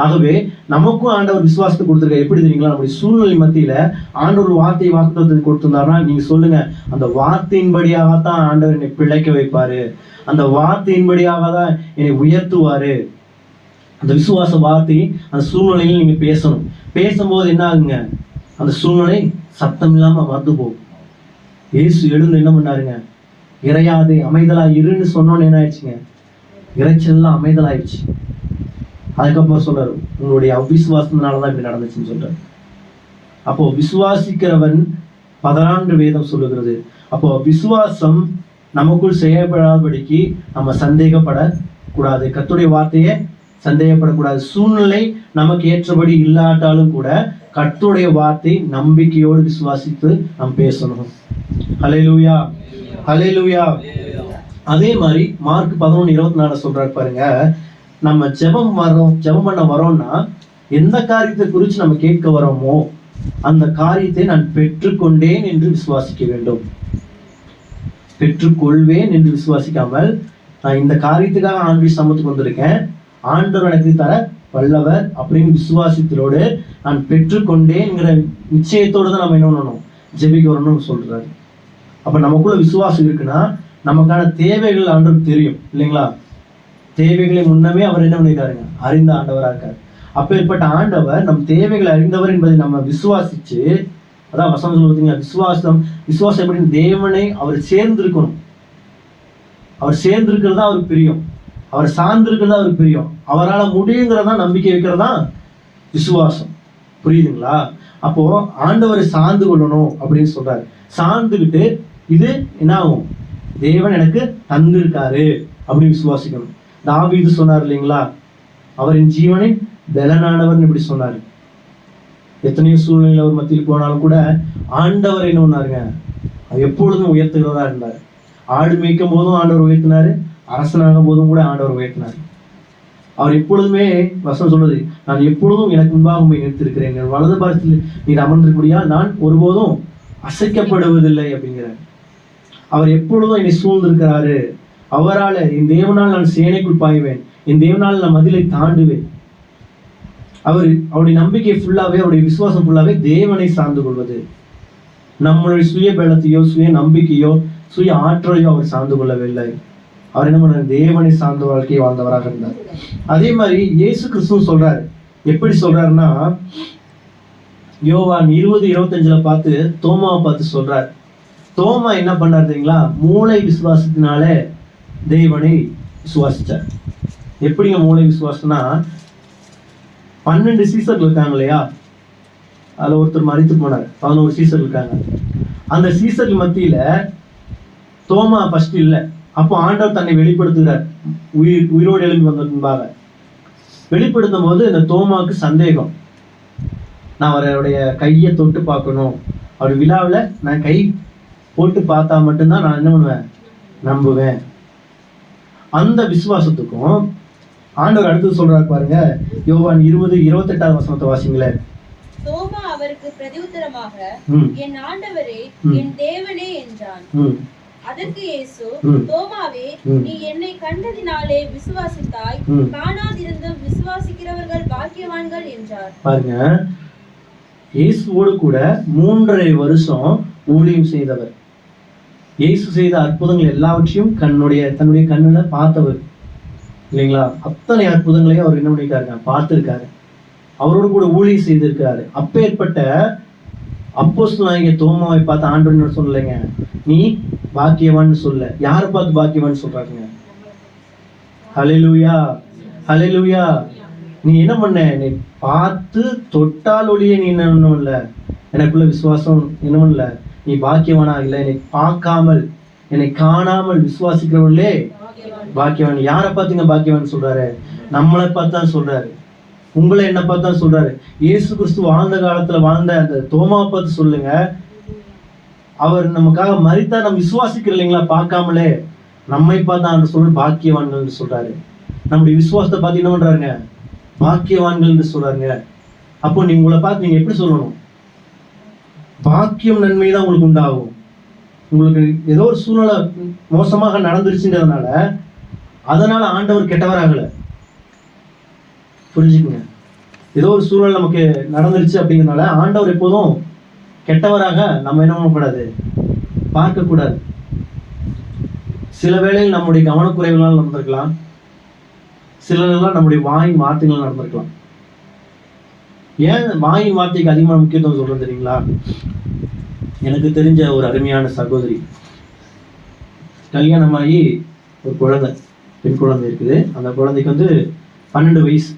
ஆகவே நமக்கும் ஆண்டவர் விசுவாசத்தை கொடுத்துருக்காரு. எப்படி தெரியுங்களா? நம்முடைய சூழ்நிலை மத்தியில ஆண்டவர் வார்த்தையை வாக்குத்தத்தை கொடுத்திருந்தாருன்னா நீங்க சொல்லுங்க, அந்த வார்த்தையின்படியாகத்தான் ஆண்டவர் என்னை பிழைக்க வைப்பாரு, அந்த வார்த்தையின்படியாக தான் என்னை உயர்த்துவாரு. அந்த விசுவாச வார்த்தை அந்த சூழ்நிலையில் நீங்க பேசணும். பேசும்போது என்ன ஆகுங்க? அந்த சூழ்நிலை சத்தம் இல்லாம மறந்து போகும். இயேசு எழுந்து என்ன பண்ணாருங்க? இறையாதே அமைதலா இருன்னு சொன்னோன்னு என்ன ஆயிடுச்சுங்க? இறைச்சல்லாம் அமைதலாயிடுச்சு. அதுக்கப்புறம் சொல்றாரு, உங்களுடைய அவ்விசுவாசத்தினாலதான் இப்படி நடந்துச்சுன்னு சொல்றாரு. அப்போ விசுவாசிக்கிறவன் பதறான்று வேதம் சொல்லுகிறது. அப்போ விசுவாசம் நமக்குள் செயல்படாதபடிக்கு நம்ம சந்தேகப்படக்கூடாது, கர்த்தருடைய வார்த்தையை சந்தேகப்படக்கூடாது. சூழ்நிலை நமக்கு ஏற்றபடி இல்லாட்டாலும் கூட கர்த்தருடைய வார்த்தை நம்பிக்கையோடு விசுவாசித்து நாம் பேசணும். ஹல்லேலூயா, ஹல்லேலூயா. அதே மாதிரி மார்க் 11:24 சொல்றாரு பாருங்க, நம்ம ஜெபம் பண்ண வரோம்னா எந்த காரியத்தை குறித்து நம்ம கேட்க வரோமோ அந்த காரியத்தை நான் பெற்றுக்கொண்டேன் என்று விசுவாசிக்க வேண்டும். பெற்றுக்கொள்வேன் என்று விசுவாசிக்காமல், நான் இந்த காரியத்துக்காக ஆண்டவர் சமத்துக்கு வந்திருக்கேன், ஆண்டவர் எனக்கு தர வல்லவர் அப்படின்னு விசுவாசத்தோடு நான் பெற்றுக்கொண்டேன்ங்கிற நிச்சயத்தோடு தான் நம்ம என்ன பண்ணணும்? ஜெபிக்க வரணும்னு சொல்றாரு. அப்ப நமக்குள்ள விசுவாசம் இருக்குன்னா நமக்கான தேவைகள் ஆண்டவர் தெரியும் இல்லைங்களா? தேவைகளை முன்னமே அவர் என்ன பண்ணிருக்காருங்க? அறிந்த ஆண்டவரா இருக்காரு. அப்பேற்பட்ட ஆண்டவர் நம் தேவைகளை அறிந்தவர் என்பதை நம்ம விசுவாசிச்சு, அதான் வசனம் சொல்லுங்க, விசுவாசம் எப்படின்னு தேவனை அவர் சேர்ந்திருக்கணும். அவர் சேர்ந்திருக்கிறதா அவருக்கு பிரியம், அவர் சார்ந்திருக்கிறதா அவருக்கு பிரியம், அவரால் முடியுங்கிறதா நம்பிக்கை வைக்கிறதா விசுவாசம். புரியுதுங்களா? அப்போ ஆண்டவரை சார்ந்து கொள்ளணும் அப்படின்னு சொல்றாரு. சார்ந்துக்கிட்டு இது என்ன ஆகும்? தேவன் எனக்கு தந்திருக்காரு அப்படின்னு விசுவாசிக்கணும். தாவீது சொன்னார் இல்லைங்களா, அவரின் ஜீவனின் பலனானவர் இப்படி சொன்னாரு. எத்தனையோ சூழ்நிலையில் அவர் மத்தியில் போனாலும் கூட ஆண்டவர் என்ன பண்ணாருங்க? அவர் எப்பொழுதும் உயர்த்துகிறதா இருந்தார். ஆடு மேய்க்கும் போதும் ஆண்டவர் உயர்த்தினாரு, அரசனாகும் போதும் கூட ஆண்டவர் உயர்த்தினார். அவர் எப்பொழுதுமே வசனம் சொல்றது, நான் எப்பொழுதும் எனக்கு முன்பாக உண்மை நிறுத்திருக்கிறேன், என் வலது பாரத்தில் நீர் அமர்ந்திருக்கபடியா நான் ஒருபோதும் அசைக்கப்படுவதில்லை அப்படிங்கிறார். அவர் எப்பொழுதும் என்னை சூழ்ந்திருக்கிறாரு. அவரால், என் தேவனால் நான் சேனைக்குள் பாய்வேன், என் தேவனால் நான் மதிலை தாண்டுவேன். அவருடைய நம்பிக்கை ஃபுல்லாவே, அவருடைய விசுவாசம் ஃபுல்லாவே தேவனை சார்ந்து கொள்வது. நம்மளுடைய சுய பலத்தையோ சுய நம்பிக்கையோ சுய ஆற்றலையோ அவர் சார்ந்து கொள்ளவில்லை. அவர் என்ன பண்ணார்? தேவனை சார்ந்த வாழ்க்கையை வாழ்ந்தவராக இருந்தார். அதே மாதிரி இயேசு கிறிஸ்துவும் சொல்றாரு. எப்படி சொல்றாருன்னா, யோவான் 20:25 பார்த்து தோமாவை பார்த்து சொல்றார். தோமா என்ன பண்ணார் தெரியுங்களா? மூளை விசுவாசத்தினாலே தேவனை விசுவாசிச்சார். எப்படிங்க மூளை விசுவாசம்னா, 12 சீசர்கள் இருக்காங்க இல்லையா, அதுல ஒருத்தர் மரித்து போனார். 11 சீசர் இருக்காங்க. அந்த சீசர்கள் மத்தியில தோமா ஃபர்ஸ்ட் இல்லை. அப்போ ஆண்டவர் தன்னை வெளிப்படுத்துகிறார். உயிரோடு எழுப்பி வந்த பின்பாக வெளிப்படுத்தும் போது இந்த தோமாவுக்கு சந்தேகம். நான் அவருடைய கையை தொட்டு பார்க்கணும், அவர் விழாவில் நான் கை போட்டு பார்த்தா மட்டும்தான் நான் என்ன பண்ணுவேன்? நம்புவேன். அந்த விசுவாசத்துக்கும் ஆண்டவர் அடுத்து சொல்றாரு பாருங்க. யோவான் 20:28 வசனத்தை வாசிங்களேன். தோமா அவருக்கு பிரதியுத்தரமாக, என் ஆண்டவரே, என் தேவனே என்றான். அதற்கு இயேசு, தோமாவே, நீ என்னை கண்டதினாலே விசுவாசித்தாய், காணாதிருந்தும் விசுவாசிக்கிறவர்கள் பாக்கியவான்கள் என்றார். பாருங்க, இயேசுவோடு கூட 3.5 வருஷம் ஊழியம் செய்தவர். இயேசு செய்த அற்புதங்கள் எல்லாவற்றையும் தன்னுடைய கண்ணுல பார்த்தவர் இல்லைங்களா? அத்தனை அற்புதங்களையும் அவர் என்ன பண்ணிருக்காருங்க? பார்த்திருக்காரு. அவரோடு கூட ஊழியம் செய்திருக்காரு. அப்பேற்பட்ட அப்போஸ்தலனாகிய தோமாவை பார்த்து ஆண்டவர் சொல்லலைங்க, நீ பாக்கியவான்னு சொல்ல. யாரை பார்த்து பாக்கியவான்னு சொல்றாங்க? ஹல்லேலூயா, ஹல்லேலூயா. நீ என்ன பண்ண? நீ பார்த்து தொட்டால் ஒளியே நீ என்ன இல்லை, எனக்குள்ள விசுவாசம் என்ன பண்ணல, நீ பாக்கியவானா இல்லை. என்னை பார்க்காமல் என்னை காணாமல் விசுவாசிக்கிறவர்களே பாக்கியவான். யாரை பார்த்துங்க பாக்கியவான் சொல்றாரு? நம்மளை பார்த்து தான் சொல்றாரு. உங்களை என்ன பார்த்து தான் சொல்றாரு. இயேசு கிறிஸ்து வாழ்ந்த காலத்துல வாழ்ந்த அந்த தோமாவை பார்த்து சொல்லுங்க. அவர் நமக்காக மரித்தா நம்ம விசுவாசிக்கிற இல்லைங்களா? பார்க்காமலே நம்மை பார்த்தா அந்த சொல்ற பாக்கியவான்கள் சொல்றாரு. நம்முடைய விசுவாசத்தை பார்த்து என்ன பண்றாருங்க? பாக்கியவான்கள் சொல்றாங்க. அப்போ நீங்க உங்களை பார்த்து நீங்க எப்படி சொல்லணும்? பாக்கியம் நன்மைதான் உங்களுக்கு உண்டாகும். உங்களுக்கு ஏதோ ஒரு சூழ்நிலை மோசமாக நடந்துருச்சுன்றதுனால அதனால ஆண்டவர் கெட்டவராகல. புரிஞ்சுக்குங்க. ஏதோ ஒரு சூழ்நிலை நமக்கு நடந்துருச்சு அப்படிங்கிறதுனால ஆண்டவர் எப்போதும் கெட்டவராக நம்ம என்ன பண்ணக்கூடாது? பார்க்கக்கூடாது. சில வேளையில் நம்முடைய கவனக்குறைவுகளால் நடந்திருக்கலாம். சிலரெல்லாம் நம்முடைய வாயின் வார்த்தைகள் நடந்திருக்கலாம். ஏன் வாயின் வார்த்தைக்கு அதிகமான முக்கியத்துவம் சொல்றது தெரியுங்களா? எனக்கு தெரிஞ்ச ஒரு அருமையான சகோதரி, கல்யாணமாகி ஒரு குழந்தை, பெண் குழந்தை இருக்குது. அந்த குழந்தைக்கு 12 வயசு.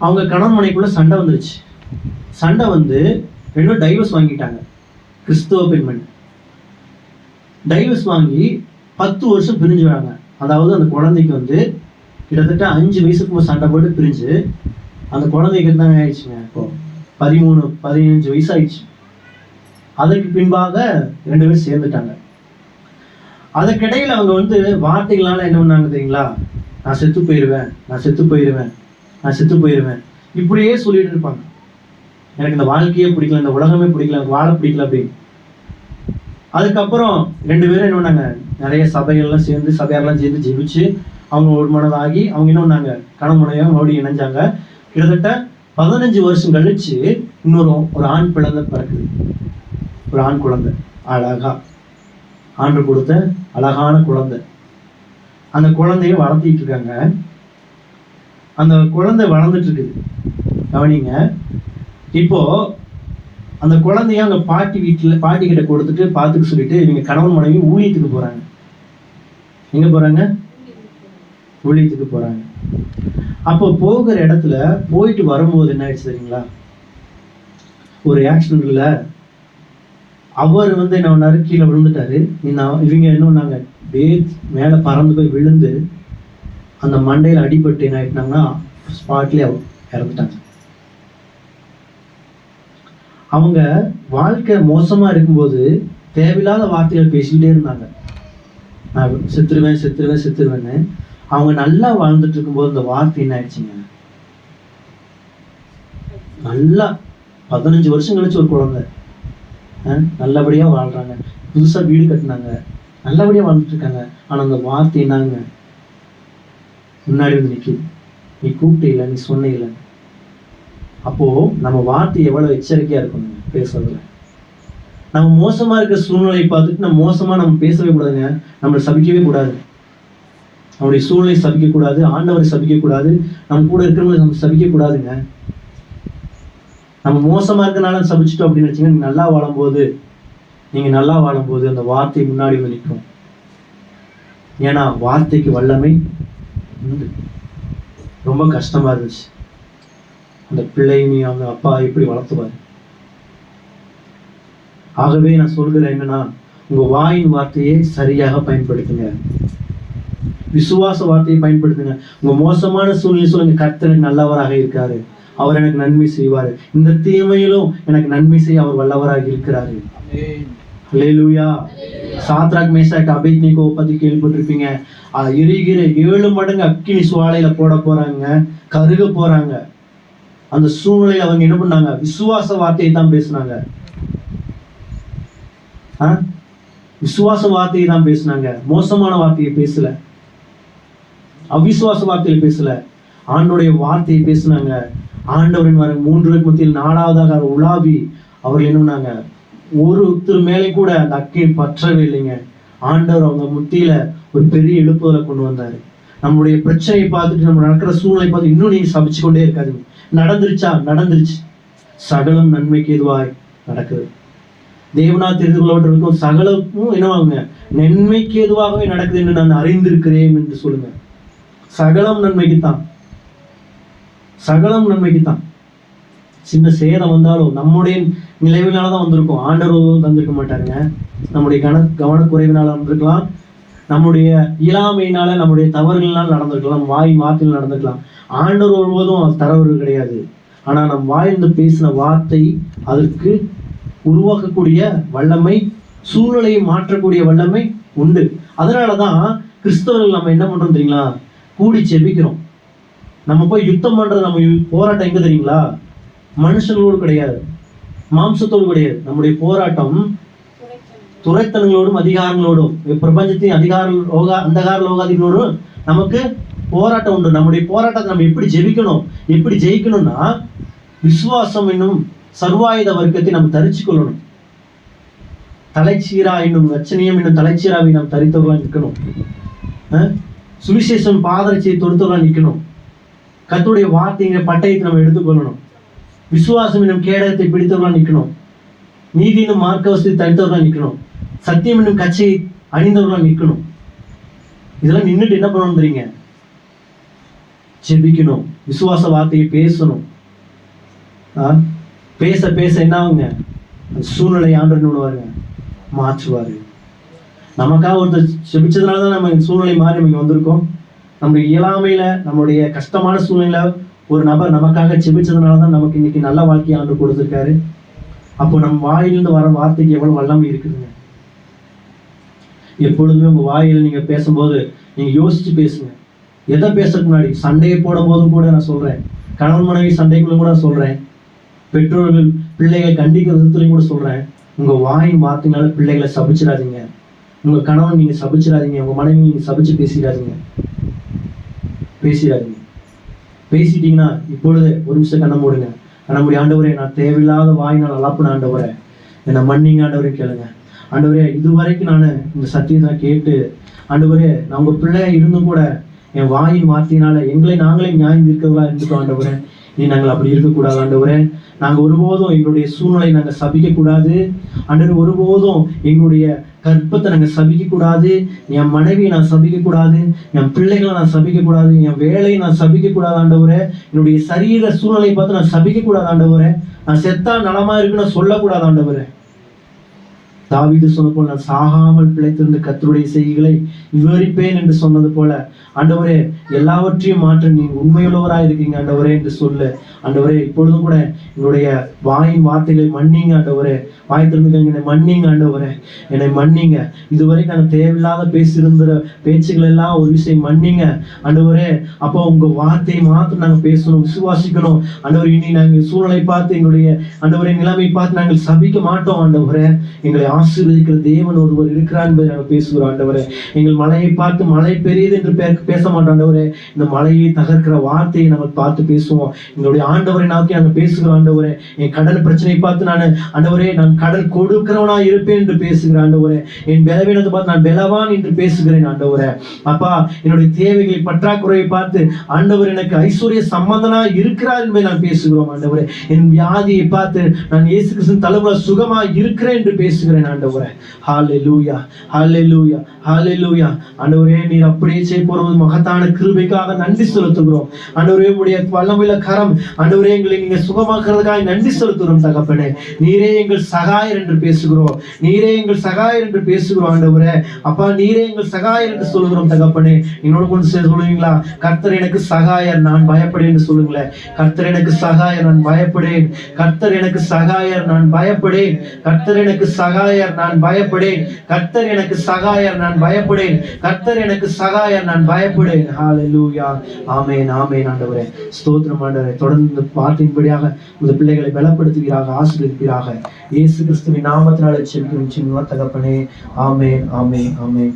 அவங்க கணவன் மனைக்குள்ள சண்டை வந்துருச்சு. சண்டை ரெண்டும் டைவர்ஸ் வாங்கிட்டாங்க. கிறிஸ்துவ பெண்மணி டைவர்ஸ் வாங்கி 10 வருஷம் பிரிஞ்சு வராங்க. அதாவது அந்த குழந்தைக்கு கிட்டத்தட்ட 5 வயசுக்கு சண்டை போட்டு பிரிஞ்சு அந்த குழந்தைக்கு தாங்க ஆயிடுச்சுங்க. இப்போ 13-15 வயசு ஆயிடுச்சு. அதற்கு பின்பாக 2 பேரும் சேர்ந்துட்டாங்க. அதற்கிடையில் அவங்க வார்த்தைகளால என்ன பண்ணாங்க தெரியுங்களா? நான் செத்து போயிடுவேன், நான் செத்து போயிடுவேன், நான் செத்து போயிடுவேன், இப்படியே சொல்லிட்டு இருப்பாங்க. எனக்கு இந்த வாழ்க்கையே பிடிக்கல, இந்த உலகமே பிடிக்கல, எனக்கு வாழ பிடிக்கல அப்படின்னு. அதுக்கப்புறம் 2 பேரும் என்ன பண்ணாங்க? நிறைய சபைகள்லாம் சேர்ந்து சபையாரெல்லாம் சேர்ந்து ஜெபிச்சு அவங்க ஒரு மனதாகி அவங்க என்ன பண்ணாங்க? கணவனையும் மறுபடியும் இணைஞ்சாங்க. கிட்டத்தட்ட 15 வருஷம் கழிச்சு ஒரு ஆண் குழந்தை பிறக்குது. ஒரு ஆண் குழந்தை, அழகா ஆண்டு கொடுத்த அழகான குழந்தை. அந்த குழந்தைய வளர்த்திட்டு இருக்காங்க. அந்த குழந்தை வளர்ந்துட்டு இருக்குது. கவனிங்க. இப்போ அந்த குழந்தைய அவங்க பாட்டி கிட்ட கொடுத்துட்டு பார்த்துக்க சொல்லிட்டு இவங்க கணவன் மனைவி ஊழியத்துக்கு போறாங்க. எங்க போறாங்க? ஊழியத்துக்கு போறாங்க. அப்போ போகிற இடத்துல போயிட்டு வரும்போது என்ன ஆயிடுச்சு தெரியுங்களா? ஒரு ஆக்சிடென்ட்ல அவர் என்ன பண்ணாரு? கீழே விழுந்துட்டாரு. இவங்க என்ன பண்ணாங்க? மேல பறந்து போய் விழுந்து அந்த மண்டையில அடிபட்டு என்ன ஆயிட்டாங்கன்னா ஸ்பாட்லயே இறந்துட்டாங்க. அவங்க வாழ்க்கை மோசமா இருக்கும்போது தேவையில்லாத வார்த்தைகள் பேசிக்கிட்டே இருந்தாங்க. நான் செத்துருவேன் செத்துருவேன் செத்துருவேன்னு. அவங்க நல்லா வாழ்ந்துட்டு இருக்கும்போது இந்த வார்த்தை என்ன ஆயிடுச்சுங்க? நல்லா 15 வருஷம் கழிச்சு ஒரு குழந்தை நல்லபடியா வாழ்றாங்க, புதுசா வீடு கட்டினாங்க, நல்லபடியா வாழ்ந்துட்டு இருக்காங்க. ஆனா அந்த வார்த்தை என்னங்க? முன்னாடி நிக்குது. நீ கூப்பிட்டீல, நீ சொன்னீல. அப்போ நம்ம வார்த்தை எவ்வளவு எச்சரிக்கையா இருக்கணும் பேசுறதுல. நம்ம மோசமா இருக்கிற சூழ்நிலையை பார்த்துட்டு நம்ம பேசவே கூடாதுங்க. நம்மளை சபிக்கவே கூடாது. நம்முடைய சூழ்நிலை சபிக்க கூடாது, ஆண்டவரை சபிக்க கூடாது, நம்ம கூட இருக்கிறவங்களை நம்ம சபிக்க கூடாதுங்க. நம்ம மோசமா இருக்கனால சபிச்சிட்டோம் அப்படின்னு வச்சுங்க, நீங்க நல்லா வாழும்போது அந்த வார்த்தை முன்னாடி வந்து நிற்கும். ஏன்னா வார்த்தைக்கு வல்லமை உண்டு. ரொம்ப கஷ்டமா இருந்துச்சு அந்த பிள்ளையை நீ அவங்க அப்பா எப்படி வளர்த்துவாரு. ஆகவே நான் சொல்கிறேன் என்னன்னா, உங்க வாயின் வார்த்தையை சரியாக பயன்படுத்துங்க. விசுவாச வார்த்தையை பயன்படுத்துங்க. உங்க மோசமான சூழ்நிலை சொல்லுங்க, கர்த்தர் நல்லவராக இருக்காரு, அவர் எனக்கு நன்மை செய்வாரு, இந்த தீமையிலும் எனக்கு நன்மை செய்ய அவர் வல்லவராக இருக்கிறாரு. அல்லேலூயா. சாத்ராக் மேஷாக் அபேத்நேகோ பத்தி கேள்விப்பட்டிருப்பீங்க. எரிகிற 7 மடங்கு அக்கினி சுவாலையில போட போறாங்க, கருக போறாங்க. அந்த சூழ்நிலையில அவங்க என்ன பண்ணாங்க? விசுவாச வார்த்தையை தான் பேசினாங்க. விசுவாச வார்த்தையை தான் பேசினாங்க, மோசமான வார்த்தையை பேசல, அவிசுவாச வார்த்தையை பேசல, ஆண்டோடைய வார்த்தையை பேசினாங்க. ஆண்டவரின் வர 3 பேருக்கு மத்தியில் 4வதாக உலாவி அவர்கள் என்ன பண்ணாங்க? ஒருத்தர் மேலே கூட அந்த அக்கினி பற்றவே இல்லைங்க. ஆண்டவர் அவங்க முத்தியில ஒரு பெரிய எழுப்புதலை கொண்டு வந்தாரு. நம்மளுடைய பிரச்சனையை பார்த்துட்டு, நம்ம நடக்கிற சூழ்நிலை பார்த்து இன்னும் நீங்க சபிச்சு கொண்டே இருக்காதீங்க. நடந்துருச்சு. சகலம் நன்மைக்கு எதுவாய் நடக்குது. தேவனா தெரிந்து கொள்ளப்பட்டிருக்கும் சகலமும் என்னவாங்க? நன்மைக்கு எதுவாகவே நடக்குது என்று நான் அறிந்திருக்கிறேன் என்று சொல்லுங்க. சகலம் நன்மைக்கு தான். சின்ன சேதம் வந்தாலும் நம்முடைய நிலைவினாலதான் வந்திருக்கும், ஆண்டவர் தந்திருக்க மாட்டாருங்க. நம்முடைய கவனக்குறைவினால வந்திருக்கலாம், நம்முடைய இயலாமையினால, நம்முடைய தவறுகளால் நடந்திருக்கலாம், வாய் வார்த்தையில் நடந்திருக்கலாம். ஆண்டவர் ஒருவதும் தரவர்கள் கிடையாது. ஆனா நம் வாயிலிருந்து பேசின வார்த்தை அதற்கு உருவாக்கக்கூடிய வல்லமை, சூழ்நிலையை மாற்றக்கூடிய வல்லமை உண்டு. அதனாலதான் கிறிஸ்தவர்கள் நம்ம என்ன பண்றோம் தெரியுங்களா? கூடி ஜெபிக்கிறோம். நம்ம போய் யுத்தம் பண்றது, நம்ம போராட்டம் எங்க தெரியுங்களா? மனுஷங்களோடு கிடையாது, மாம்சத்தோடு கிடையாது. நம்முடைய போராட்டம் துரைத்தனங்களோடும் அதிகாரங்களோடும், பிரபஞ்சத்தின் அந்தகார லோகாதிகளோடும் நமக்கு போராட்டம் உண்டு. நம்முடைய போராட்டத்தை நம்ம எப்படி ஜெபிக்கணும், எப்படி ஜெயிக்கணும்னா, விசுவாசம் என்னும் சர்வாயுத வர்க்கத்தை நம்ம தரிச்சு கொள்ளணும். தலைச்சீரா என்னும் ரச்சனியம் என்னும் தலைச்சீராவை நாம் தரித்தவர்களா நிற்கணும். சுவிசேஷம் பாதரட்சியை தொடுத்தவர்களா நிற்கணும். கர்த்தருடைய வார்த்தைங்கிற பட்டயத்தை நம்ம எடுத்துக்கொள்ளணும். விசுவாசம் என்னும் கேடகத்தை பிடித்தவர்களா நிற்கணும். நீதி என்னும் மார்க்கவசத்தை தரித்தவர்களா நிற்கணும். சத்தியம் என்னும் கட்சியை அணிந்தவர்களா நிற்கணும். இதெல்லாம் நின்றுட்டு என்ன பண்ணணும் தெரியுங்க? ஜெபிக்கணும், விசுவாச வார்த்தையை பேசணும். பேச பேச என்ன ஆகுங்க? சூழ்நிலை ஆண்டவர் மாற்றுவாரு. நமக்காக ஒருத்தர் ஜெபிச்சதுனாலதான் நம்ம சூழ்நிலை மாறி நம்ம இங்க வந்திருக்கோம். நம்முடைய இயலாமையில, நம்முடைய கஷ்டமான சூழ்நிலையில ஒரு நபர் நமக்காக ஜெபிச்சதுனாலதான் நமக்கு இன்னைக்கு நல்ல வாழ்க்கையை ஆண்டு கொடுத்திருக்காரு. அப்போ நம்ம வாயிலிருந்து வர வார்த்தைக்கு எவ்வளவு வல்லமை இருக்குதுங்க. எப்பொழுதுமே உங்க வாயில நீங்க பேசும்போது நீங்க யோசிச்சு பேசுங்க. எதை பேசுறதுக்கு முன்னாடி, சண்டையை போடும் போதும் கூட நான் சொல்றேன், கணவன் மனைவி சண்டைக்குள்ள கூட சொல்றேன், பெற்றோர்கள் பிள்ளைகளை கண்டிக்கிற விதத்துலையும் கூட சொல்றேன், உங்க வாயின் வார்த்தைனால பிள்ளைகளை சபிச்சிடாதீங்க. உங்க கணவன் நீங்க சபிச்சிடாதீங்க, உங்க மனைவி நீங்க சபிச்சு பேசிடாதீங்க. பேசிட்டீங்கன்னா இப்பொழுது ஒரு நிமிஷம் கண்ண மூடுங்க. நம்முடைய ஆண்டவரே, நான் தேவையில்லாத வாயினால் அலாப்புன ஆண்டவரே, என்னை மன்னிங்க ஆண்டவரே கேளுங்க. ஆண்டவரே, இதுவரைக்கும் நான் இந்த சத்தியத்தை கேட்டு, ஆண்டவரே, நான் உங்க பிள்ளையா இருந்தும் கூட என் வாயின் வார்த்தையினால எங்களை நாங்களே நியாயம் இருக்கிறதா இருந்துட்டோம் ஆண்டவரே. நீ நாங்கள் அப்படி இருக்கக்கூடாது ஆண்டவரே. நாங்க ஒருபோதும் எங்களுடைய சூழ்நிலை நாங்க சபிக்க கூடாது ஆண்டவரே. ஒருபோதும் எங்களுடைய கற்பத்தை நாங்க சபிக்க கூடாது. என் மனைவியை நான் சபிக்க கூடாது, என் பிள்ளைகளை நான் சபிக்க கூடாது, என் வேலையை நான் சபிக்க கூடாது ஆண்டவரே. என்னுடைய சரீர சூழ்நிலையை பார்த்து நான் சபிக்க கூடாது ஆண்டவரே. நான் செத்தா நலமா இருக்குன்னு சொல்லக்கூடாது ஆண்டவரே. தாவீது சொன்ன போல, நான் சாகாமல் பிழைத்திருந்த கர்த்தருடைய செய்திகளை விவரிப்பேன் என்று சொன்னது போல, ஆண்டவரே, எல்லாவற்றையும் மாற்ற நீ உண்மையுள்ளவராக இருக்கீங்க ஆண்டவரே என்று சொல்லு ஆண்டவரே. இப்பொழுதும் கூட என்னுடைய வாயின் வார்த்தைகளை மன்னிங்க ஆண்டவரே. வாய் திறந்து என்னை மன்னிங்க ஆண்டவரே, என்னை மன்னிங்க. இதுவரை நாங்கள் தேவையில்லாத பேசியிருந்த பேச்சுகள் எல்லாம் ஒரு விஷயம் மன்னிங்க ஆண்டவரே. அப்போ உங்க வார்த்தையை மாத்திரம் நாங்கள் பேசணும், விசுவாசிக்கணும் ஆண்டவர். இனி நாங்கள் சூழ்நிலை பார்த்து எங்களுடைய ஆண்டவரை நிலைமை பார்த்து நாங்கள் சபிக்க மாட்டோம் ஆண்டவரே. எங்களை ஆசீர்வதிக்கிற தேவன் ஒருவர் இருக்கிறார் என்பதை நாங்கள் பேசுகிறோம் ஆண்டவரே. எங்கள் மலையை பார்த்து மழை பெரியது என்று பேச மாட்டோம் ஆண்டவரே. இந்த மலையை தகர்க்கிற வார்த்தையை நாங்கள் பார்த்து பேசுவோம். எங்களுடைய ஆண்டவரை நோக்கி நாங்கள் பேசுகிறோம் ஆண்டவரே. என் கடல் பிரச்சனையை பார்த்து நான் ஆண்டவரே நான் கடல் கொடுக்கிறவனா இருப்பேன் என்று பேசுகிறேன் ஆண்டவரே. என் பலவீனத்தை பார்த்து நான் பலவான் என்று பேசுகிறேன் ஆண்டவரே. அப்பா, என்னுடைய தேவைகளை பற்றாக்குறையை பார்த்து ஆண்டவர் எனக்கு ஐஸ்வர்ய சம்பந்தனா இருக்கிறார் என்பதை நான் பேசுகிறோம் ஆண்டவரே. என் வியாதியை பார்த்து நான் இயேசு கிறிஸ்து தலைமுறை சுகமா இருக்கிறேன் என்று பேசுகிறேன் ஆண்டவரே. ஹல்லேலூயா, ஹல்லேலூயா, ஹல்லேலூயா. ஆண்டவரே, நீர் அப்படியே செய்ய போறது மகத்தான கிருபைக்காக நன்றி செலுத்துகிறோம் ஆண்டவரே. உடைய வல்லமையுள்ள கரம் ஆண்டவரே எங்களை நீங்க சுகமாக்குறதுக்காக நன்றி செலுத்துகிறோம் தகப்பனே. நீரே எங்கள் சகாயர் என்று பேசுகிறோம், நீரே எங்கள் சகாயர் என்று பேசுகிறோம் ஆண்டவரே. அப்பா, நீரே எங்கள் சகாயர் என்று சொல்லுகிறோம் தகப்பனே. என்னோட கொண்டு சொல்லுவீங்களா? கர்த்தர் எனக்கு சகாயர், நான் பயப்படேன் சொல்லுங்களேன். கர்த்தர் எனக்கு சகாயர், நான் பயப்படேன். கர்த்தர் எனக்கு சகாயர், நான் பயப்படேன். கர்த்தர் எனக்கு சகாயர், நான் பயப்படேன். கர்த்தர் எனக்கு சகாயர், நான் பயப்படேன். கர்த்தர் எனக்கு சகாயர், நான் பயப்படேன். ஹல்லேலூயா, ஆமென், ஆமென் ஆண்டவரே. ஸ்தோத்திரம் ஆண்டவரே. தொடர்ந்து வார்த்தையின்படியாக இந்த பிள்ளைகளை பலப்படுத்துவீராக, ஆசீர்வதிப்பீராக. இயேசு கிறிஸ்துவின் நாமத்தினாலே ஜெபிக்கிறோம் தகப்பனே. ஆமென், ஆமென், ஆமென்.